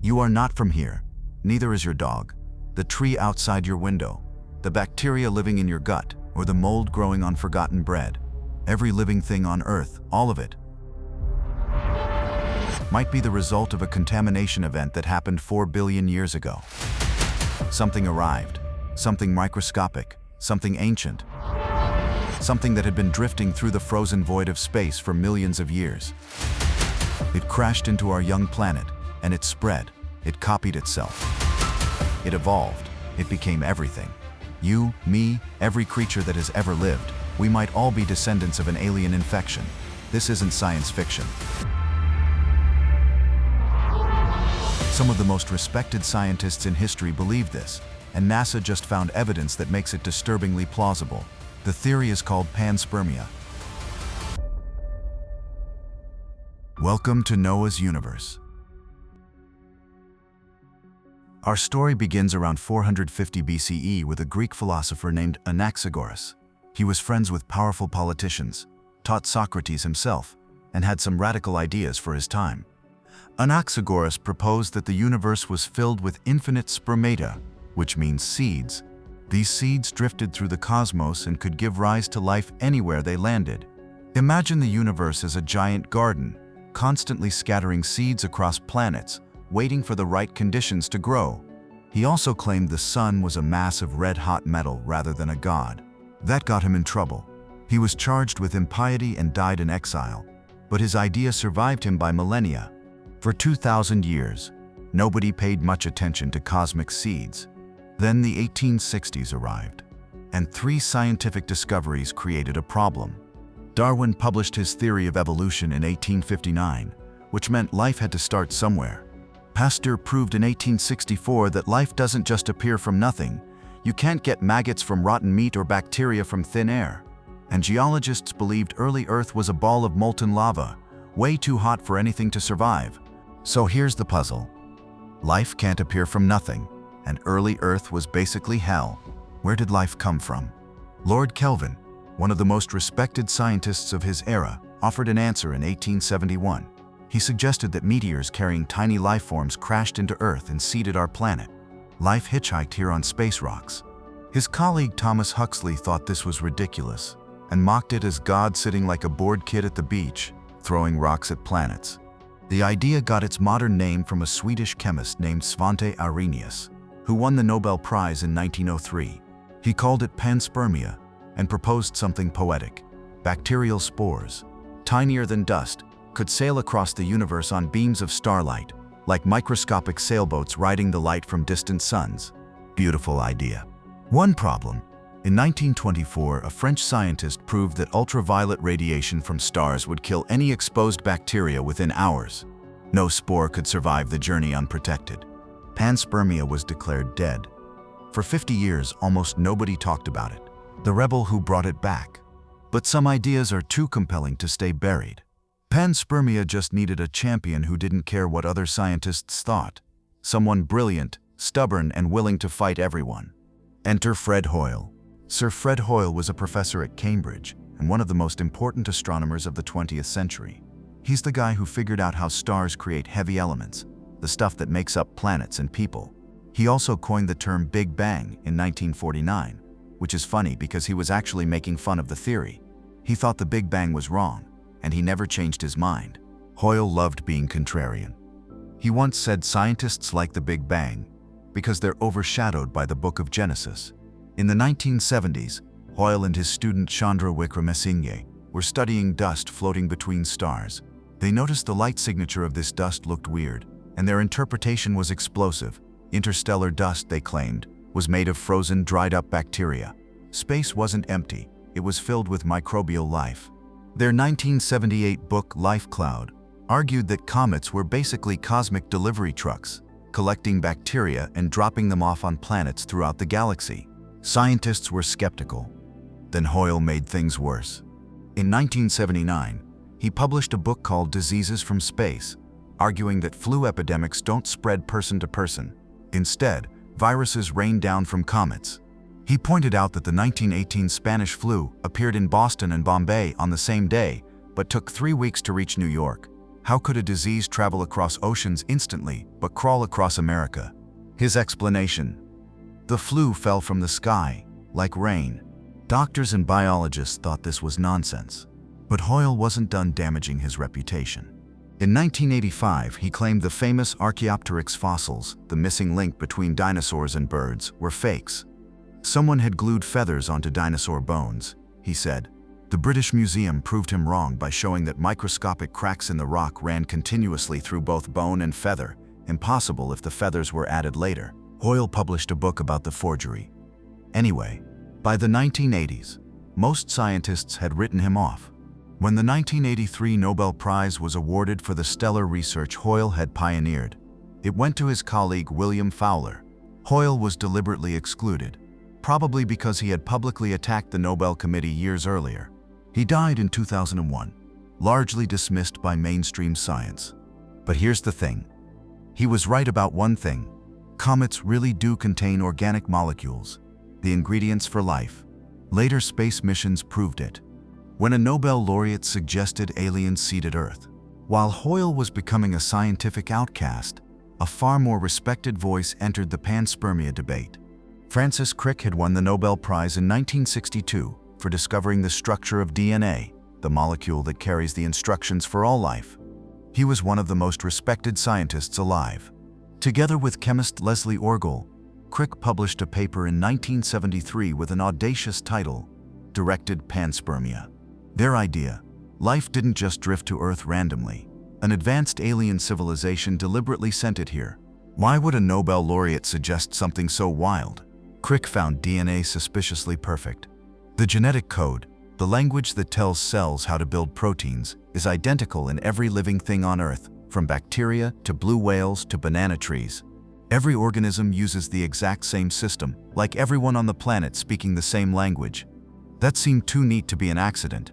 You are not from here. Neither is your dog, the tree outside your window, the bacteria living in your gut, or the mold growing on forgotten bread. Every living thing on Earth, all of it, might be the result of a contamination event that happened 4 billion years ago. Something arrived, something microscopic, something ancient, something that had been drifting through the frozen void of space for millions of years. It crashed into our young planet, and it spread. It copied itself. It evolved. It became everything. You, me, every creature that has ever lived. We might all be descendants of an alien infection. This isn't science fiction. Some of the most respected scientists in history believe this, and NASA just found evidence that makes it disturbingly plausible. The theory is called panspermia. Welcome to Noah's universe. Our story begins around 450 BCE with a Greek philosopher named Anaxagoras. He was friends with powerful politicians, taught Socrates himself, and had some radical ideas for his time. Anaxagoras proposed that the universe was filled with infinite spermata, which means seeds. These seeds drifted through the cosmos and could give rise to life anywhere they landed. Imagine the universe as a giant garden, constantly scattering seeds across planets, waiting for the right conditions to grow. He also claimed the sun was a mass of red-hot metal rather than a god. That got him in trouble. He was charged with impiety and died in exile, but his idea survived him by millennia. For 2,000 years, nobody paid much attention to cosmic seeds. Then the 1860s arrived, and 3 scientific discoveries created a problem. Darwin published his theory of evolution in 1859, which meant life had to start somewhere. Pasteur proved in 1864 that life doesn't just appear from nothing. You can't get maggots from rotten meat or bacteria from thin air. And geologists believed early Earth was a ball of molten lava, way too hot for anything to survive. So here's the puzzle. Life can't appear from nothing, and early Earth was basically hell. Where did life come from? Lord Kelvin, one of the most respected scientists of his era, offered an answer in 1871. He suggested that meteors carrying tiny life forms crashed into Earth and seeded our planet. Life hitchhiked here on space rocks. His colleague Thomas Huxley thought this was ridiculous and mocked it as God sitting like a bored kid at the beach, throwing rocks at planets. The idea got its modern name from a Swedish chemist named Svante Arrhenius, who won the Nobel Prize in 1903. He called it panspermia and proposed something poetic. Bacterial spores, tinier than dust, could sail across the universe on beams of starlight, like microscopic sailboats riding the light from distant suns. Beautiful idea. One problem. In 1924, a French scientist proved that ultraviolet radiation from stars would kill any exposed bacteria within hours. No spore could survive the journey unprotected. Panspermia was declared dead. For 50 years, almost nobody talked about it. The rebel who brought it back. But some ideas are too compelling to stay buried. Panspermia just needed a champion who didn't care what other scientists thought. Someone brilliant, stubborn, and willing to fight everyone. Enter Fred Hoyle. Sir Fred Hoyle was a professor at Cambridge and one of the most important astronomers of the 20th century. He's the guy who figured out how stars create heavy elements, the stuff that makes up planets and people. He also coined the term Big Bang in 1949, which is funny because he was actually making fun of the theory. He thought the Big Bang was wrong, and he never changed his mind. Hoyle loved being contrarian. He once said scientists like the Big Bang because they're overshadowed by the Book of Genesis. In the 1970s, Hoyle and his student Chandra Wickramasinghe were studying dust floating between stars. They noticed the light signature of this dust looked weird, and their interpretation was explosive. Interstellar dust, they claimed, was made of frozen, dried-up bacteria. Space wasn't empty, it was filled with microbial life. Their 1978 book, Life Cloud, argued that comets were basically cosmic delivery trucks, collecting bacteria and dropping them off on planets throughout the galaxy. Scientists were skeptical. Then Hoyle made things worse. In 1979, he published a book called Diseases from Space, arguing that flu epidemics don't spread person to person. Instead, viruses rain down from comets. He pointed out that the 1918 Spanish flu appeared in Boston and Bombay on the same day, but took 3 weeks to reach New York. How could a disease travel across oceans instantly, but crawl across America? His explanation: the flu fell from the sky, like rain. Doctors and biologists thought this was nonsense. But Hoyle wasn't done damaging his reputation. In 1985, he claimed the famous Archaeopteryx fossils, the missing link between dinosaurs and birds, were fakes. Someone had glued feathers onto dinosaur bones, he said. The British Museum proved him wrong by showing that microscopic cracks in the rock ran continuously through both bone and feather, impossible if the feathers were added later. Hoyle published a book about the forgery. Anyway, by the 1980s, most scientists had written him off. When the 1983 Nobel Prize was awarded for the stellar research Hoyle had pioneered, it went to his colleague William Fowler. Hoyle was deliberately excluded, probably because he had publicly attacked the Nobel Committee years earlier. He died in 2001, largely dismissed by mainstream science. But here's the thing. He was right about one thing. Comets really do contain organic molecules, the ingredients for life. Later space missions proved it. When a Nobel laureate suggested aliens seeded Earth. While Hoyle was becoming a scientific outcast, a far more respected voice entered the panspermia debate. Francis Crick had won the Nobel Prize in 1962 for discovering the structure of DNA, the molecule that carries the instructions for all life. He was one of the most respected scientists alive. Together with chemist Leslie Orgel, Crick published a paper in 1973 with an audacious title, Directed Panspermia. Their idea: life didn't just drift to Earth randomly. An advanced alien civilization deliberately sent it here. Why would a Nobel laureate suggest something so wild? Crick found DNA suspiciously perfect. The genetic code, the language that tells cells how to build proteins, is identical in every living thing on Earth, from bacteria to blue whales to banana trees. Every organism uses the exact same system, like everyone on the planet speaking the same language. That seemed too neat to be an accident.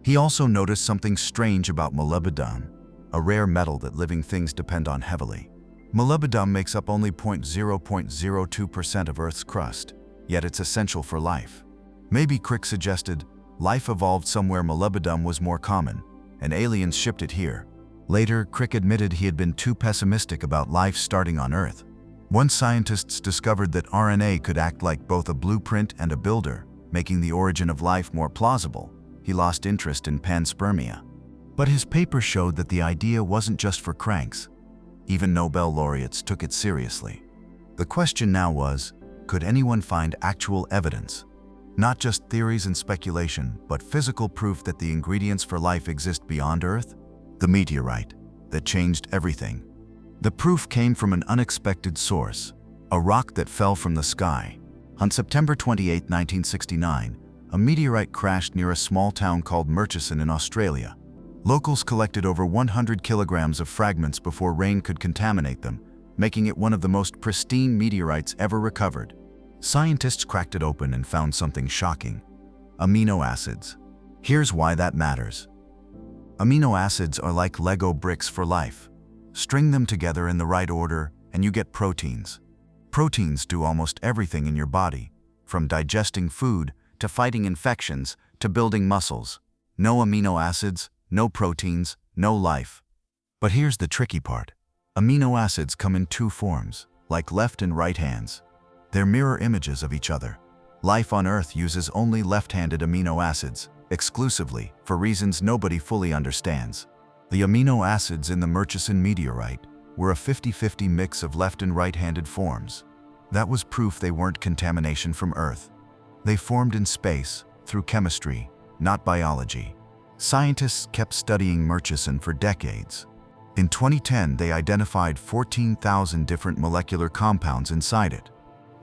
He also noticed something strange about molybdenum, a rare metal that living things depend on heavily. Molybdenum makes up only 0.02% of Earth's crust, yet it's essential for life. Maybe, Crick suggested, life evolved somewhere molybdenum was more common, and aliens shipped it here. Later, Crick admitted he had been too pessimistic about life starting on Earth. Once scientists discovered that RNA could act like both a blueprint and a builder, making the origin of life more plausible, he lost interest in panspermia. But his paper showed that the idea wasn't just for cranks. Even Nobel laureates took it seriously. The question now was, could anyone find actual evidence? Not just theories and speculation, but physical proof that the ingredients for life exist beyond Earth? The meteorite that changed everything. The proof came from an unexpected source, a rock that fell from the sky. On September 28, 1969, a meteorite crashed near a small town called Murchison in Australia. Locals collected over 100 kilograms of fragments before rain could contaminate them, making it one of the most pristine meteorites ever recovered. Scientists cracked it open and found something shocking: amino acids. Here's why that matters. Amino acids are like Lego bricks for life. String them together in the right order, and you get proteins. Proteins do almost everything in your body, from digesting food to fighting infections to building muscles. No amino acids, no proteins, no life. But here's the tricky part. Amino acids come in two forms, like left and right hands. They're mirror images of each other. Life on Earth uses only left-handed amino acids, exclusively, for reasons nobody fully understands. The amino acids in the Murchison meteorite were a 50-50 mix of left and right-handed forms. That was proof they weren't contamination from Earth. They formed in space, through chemistry, not biology. Scientists kept studying Murchison for decades. In 2010, they identified 14,000 different molecular compounds inside it.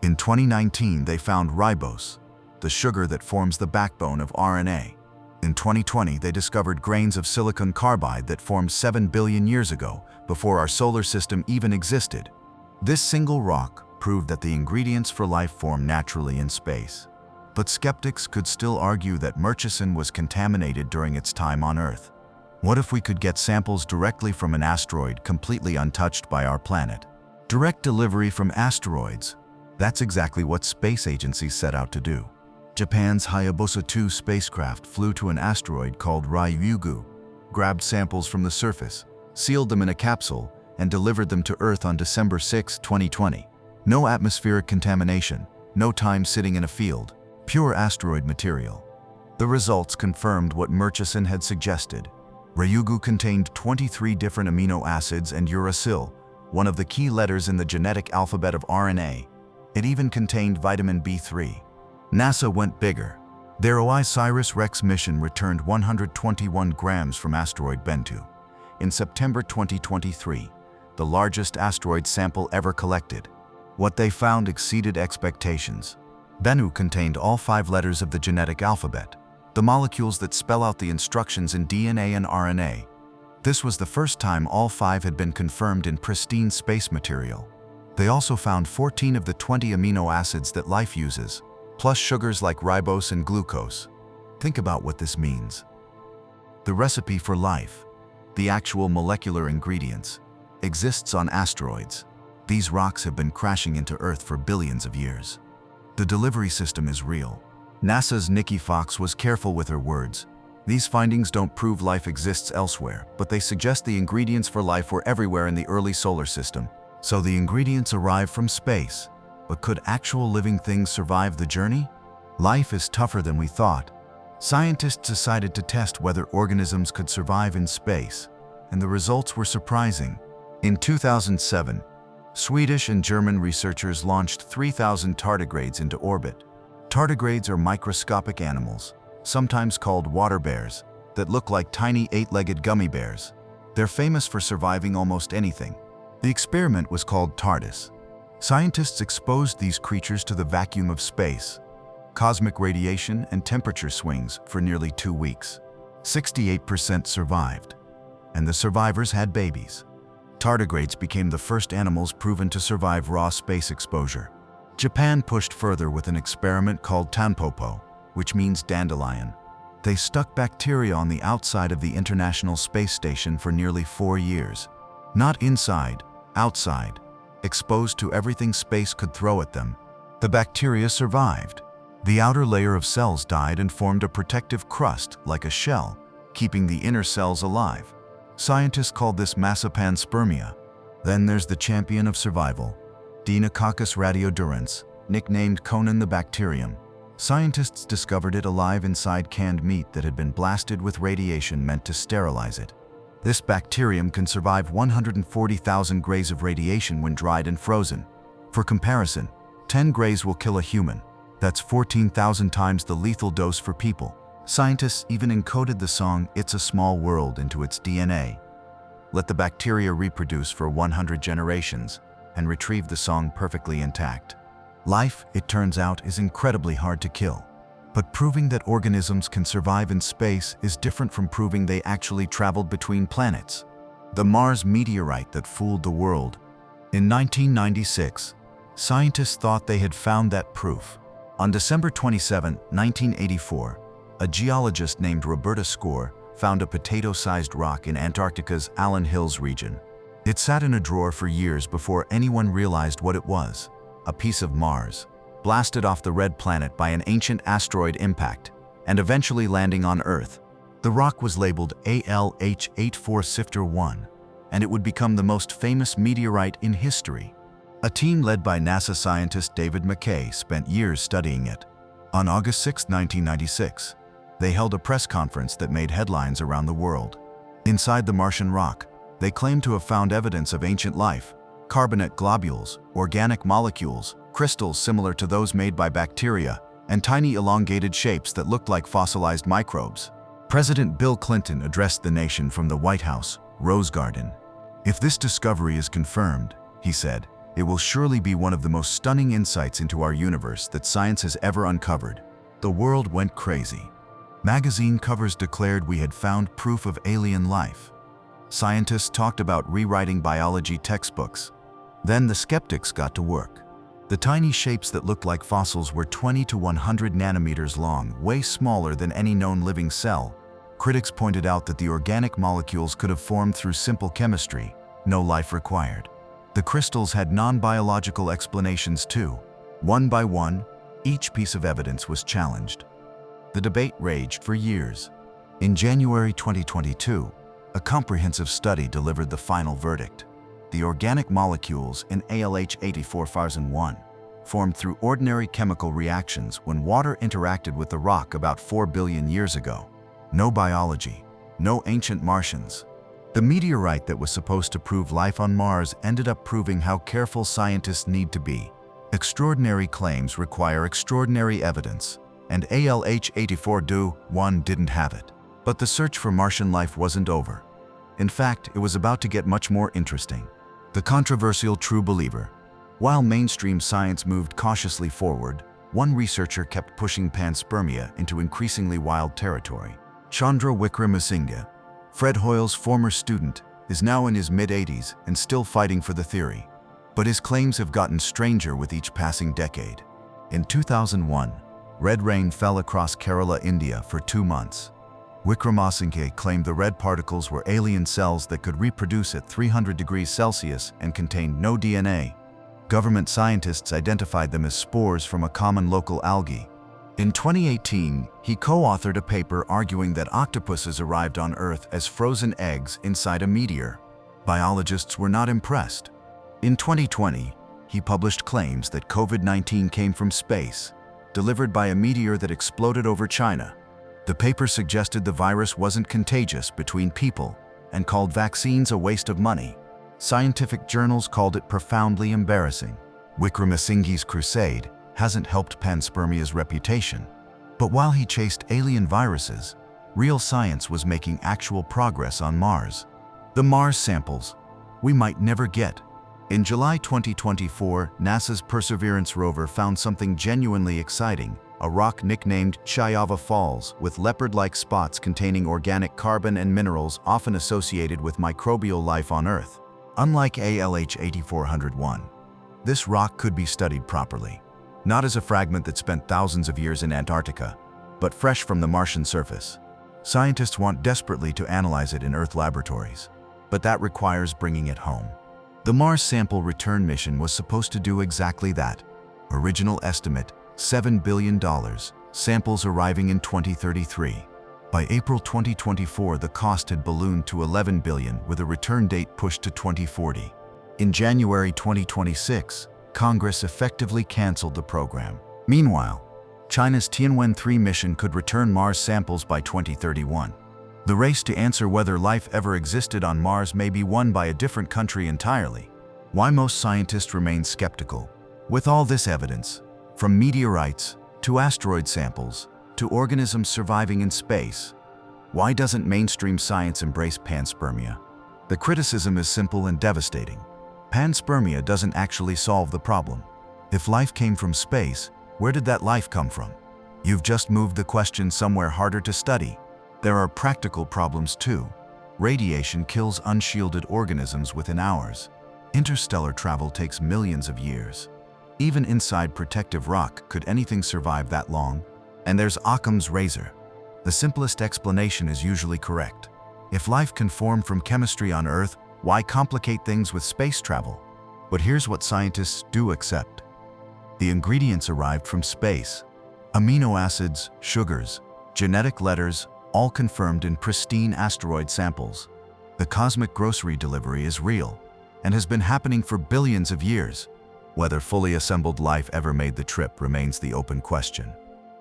In 2019, they found ribose, the sugar that forms the backbone of RNA. In 2020, they discovered grains of silicon carbide that formed 7 billion years ago, before our solar system even existed. This single rock proved that the ingredients for life form naturally in space. But skeptics could still argue that Murchison was contaminated during its time on Earth. What if we could get samples directly from an asteroid completely untouched by our planet? Direct delivery from asteroids. That's exactly what space agencies set out to do. Japan's Hayabusa 2 spacecraft flew to an asteroid called Ryugu, grabbed samples from the surface, sealed them in a capsule, and delivered them to Earth on December 6, 2020. No atmospheric contamination, no time sitting in a field, pure asteroid material. The results confirmed what Murchison had suggested. Ryugu contained 23 different amino acids and uracil, one of the key letters in the genetic alphabet of RNA. It even contained vitamin B3. NASA went bigger. Their OSIRIS-REx mission returned 121 grams from asteroid Bennu. In September 2023, the largest asteroid sample ever collected. What they found exceeded expectations. Bennu contained all 5 letters of the genetic alphabet, the molecules that spell out the instructions in DNA and RNA. This was the first time all 5 had been confirmed in pristine space material. They also found 14 of the 20 amino acids that life uses, plus sugars like ribose and glucose. Think about what this means. The recipe for life, the actual molecular ingredients, exists on asteroids. These rocks have been crashing into Earth for billions of years. The delivery system is real. NASA's Nikki Fox was careful with her words. These findings don't prove life exists elsewhere, but they suggest the ingredients for life were everywhere in the early solar system. So the ingredients arrive from space. But could actual living things survive the journey? Life is tougher than we thought. Scientists decided to test whether organisms could survive in space, and the results were surprising. In 2007, Swedish and German researchers launched 3,000 tardigrades into orbit. Tardigrades are microscopic animals, sometimes called water bears, that look like tiny 8-legged gummy bears. They're famous for surviving almost anything. The experiment was called TARDIS. Scientists exposed these creatures to the vacuum of space, cosmic radiation, and temperature swings for nearly 2 weeks. 68% survived, and the survivors had babies. Tardigrades became the first animals proven to survive raw space exposure. Japan pushed further with an experiment called Tanpopo, which means dandelion. They stuck bacteria on the outside of the International Space Station for nearly 4 years. Not inside, outside. Exposed to everything space could throw at them. The bacteria survived. The outer layer of cells died and formed a protective crust, like a shell, keeping the inner cells alive. Scientists called this panspermia. Then there's the champion of survival, Deinococcus radiodurans, nicknamed Conan the Bacterium. Scientists discovered it alive inside canned meat that had been blasted with radiation meant to sterilize it. This bacterium can survive 140,000 grays of radiation when dried and frozen. For comparison, 10 grays will kill a human. That's 14,000 times the lethal dose for people. Scientists even encoded the song "It's a Small World" into its DNA. Let the bacteria reproduce for 100 generations and retrieve the song perfectly intact. Life, it turns out, is incredibly hard to kill. But proving that organisms can survive in space is different from proving they actually traveled between planets. The Mars meteorite that fooled the world. In 1996, scientists thought they had found that proof. On December 27, 1984, a geologist named Roberta Score found a potato-sized rock in Antarctica's Allan Hills region. It sat in a drawer for years before anyone realized what it was: a piece of Mars, blasted off the red planet by an ancient asteroid impact, and eventually landing on Earth. The rock was labeled ALH84 Sifter 1, and it would become the most famous meteorite in history. A team led by NASA scientist David McKay spent years studying it. On August 6, 1996, they held a press conference that made headlines around the world. Inside the Martian rock, they claimed to have found evidence of ancient life: carbonate globules, organic molecules, crystals similar to those made by bacteria, and tiny elongated shapes that looked like fossilized microbes. President Bill Clinton addressed the nation from the White House, Rose Garden. "If this discovery is confirmed," he said, "it will surely be one of the most stunning insights into our universe that science has ever uncovered." The world went crazy. Magazine covers declared we had found proof of alien life. Scientists talked about rewriting biology textbooks. Then the skeptics got to work. The tiny shapes that looked like fossils were 20 to 100 nanometers long, way smaller than any known living cell. Critics pointed out that the organic molecules could have formed through simple chemistry, no life required. The crystals had non-biological explanations too. One by one, each piece of evidence was challenged. The debate raged for years. In January 2022, A comprehensive study delivered the final verdict. The organic molecules in ALH-84,001 formed through ordinary chemical reactions when water interacted with the rock about 4 billion years ago. No biology, no ancient Martians. The meteorite that was supposed to prove life on Mars ended up proving how careful scientists need to be. Extraordinary claims require extraordinary evidence, and ALH-84,001 didn't have it. But the search for Martian life wasn't over. In fact, it was about to get much more interesting. The controversial true believer. While mainstream science moved cautiously forward, one researcher kept pushing panspermia into increasingly wild territory. Chandra Wickramasinghe, Fred Hoyle's former student, is now in his mid-80s and still fighting for the theory. But his claims have gotten stranger with each passing decade. In 2001, red rain fell across Kerala, India for 2 months. Wickramasinghe claimed the red particles were alien cells that could reproduce at 300 degrees Celsius and contained no DNA. Government scientists identified them as spores from a common local algae. In 2018, he co-authored a paper arguing that octopuses arrived on Earth as frozen eggs inside a meteor. Biologists were not impressed. In 2020, he published claims that COVID-19 came from space, delivered by a meteor that exploded over China. The paper suggested the virus wasn't contagious between people and called vaccines a waste of money. Scientific journals called it profoundly embarrassing. Wickramasinghe's crusade hasn't helped panspermia's reputation. But while he chased alien viruses, real science was making actual progress on Mars. The Mars samples we might never get. In July 2024, NASA's Perseverance rover found something genuinely exciting, a rock nicknamed Chayava Falls with leopard-like spots containing organic carbon and minerals often associated with microbial life on Earth. Unlike ALH-84,001, this rock could be studied properly, not as a fragment that spent thousands of years in Antarctica, but fresh from the Martian surface. Scientists want desperately to analyze it in Earth laboratories, but that requires bringing it home. The Mars sample return mission was supposed to do exactly that. Original estimate, $7 billion, samples arriving in 2033. By April 2024, the cost had ballooned to $11 billion with a return date pushed to 2040. In January 2026, Congress effectively canceled the program. Meanwhile, China's Tianwen-3 mission could return Mars samples by 2031. The race to answer whether life ever existed on Mars may be won by a different country entirely. Why most scientists remain skeptical? With all this evidence, from meteorites to asteroid samples to organisms surviving in space, why doesn't mainstream science embrace panspermia? The criticism is simple and devastating. Panspermia doesn't actually solve the problem. If life came from space, where did that life come from? You've just moved the question somewhere harder to study. There are practical problems too. Radiation kills unshielded organisms within hours. Interstellar travel takes millions of years. Even inside protective rock, could anything survive that long? And there's Occam's razor. The simplest explanation is usually correct. If life can form from chemistry on Earth, why complicate things with space travel? But here's what scientists do accept. The ingredients arrived from space. Amino acids, sugars, genetic letters, all confirmed in pristine asteroid samples. The cosmic grocery delivery is real and has been happening for billions of years. Whether fully assembled life ever made the trip remains the open question.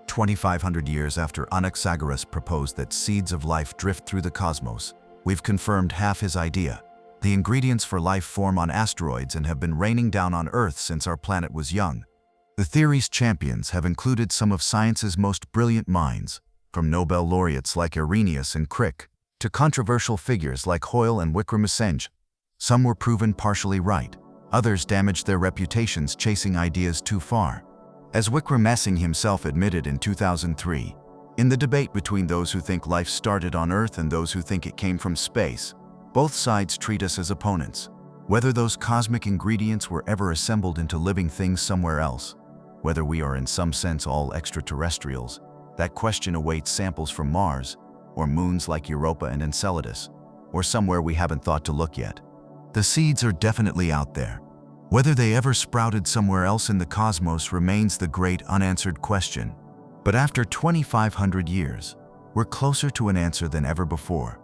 2,500 years after Anaxagoras proposed that seeds of life drift through the cosmos, we've confirmed half his idea. The ingredients for life form on asteroids and have been raining down on Earth since our planet was young. The theory's champions have included some of science's most brilliant minds, from Nobel laureates like Arrhenius and Crick, to controversial figures like Hoyle and Wickramasinghe. Some were proven partially right. Others damaged their reputations chasing ideas too far. As Wickramasinghe himself admitted in 2003, in the debate between those who think life started on Earth and those who think it came from space, both sides treat us as opponents. Whether those cosmic ingredients were ever assembled into living things somewhere else, whether we are in some sense all extraterrestrials, that question awaits samples from Mars, or moons like Europa and Enceladus, or somewhere we haven't thought to look yet. The seeds are definitely out there. Whether they ever sprouted somewhere else in the cosmos remains the great unanswered question. But after 2,500 years, we're closer to an answer than ever before.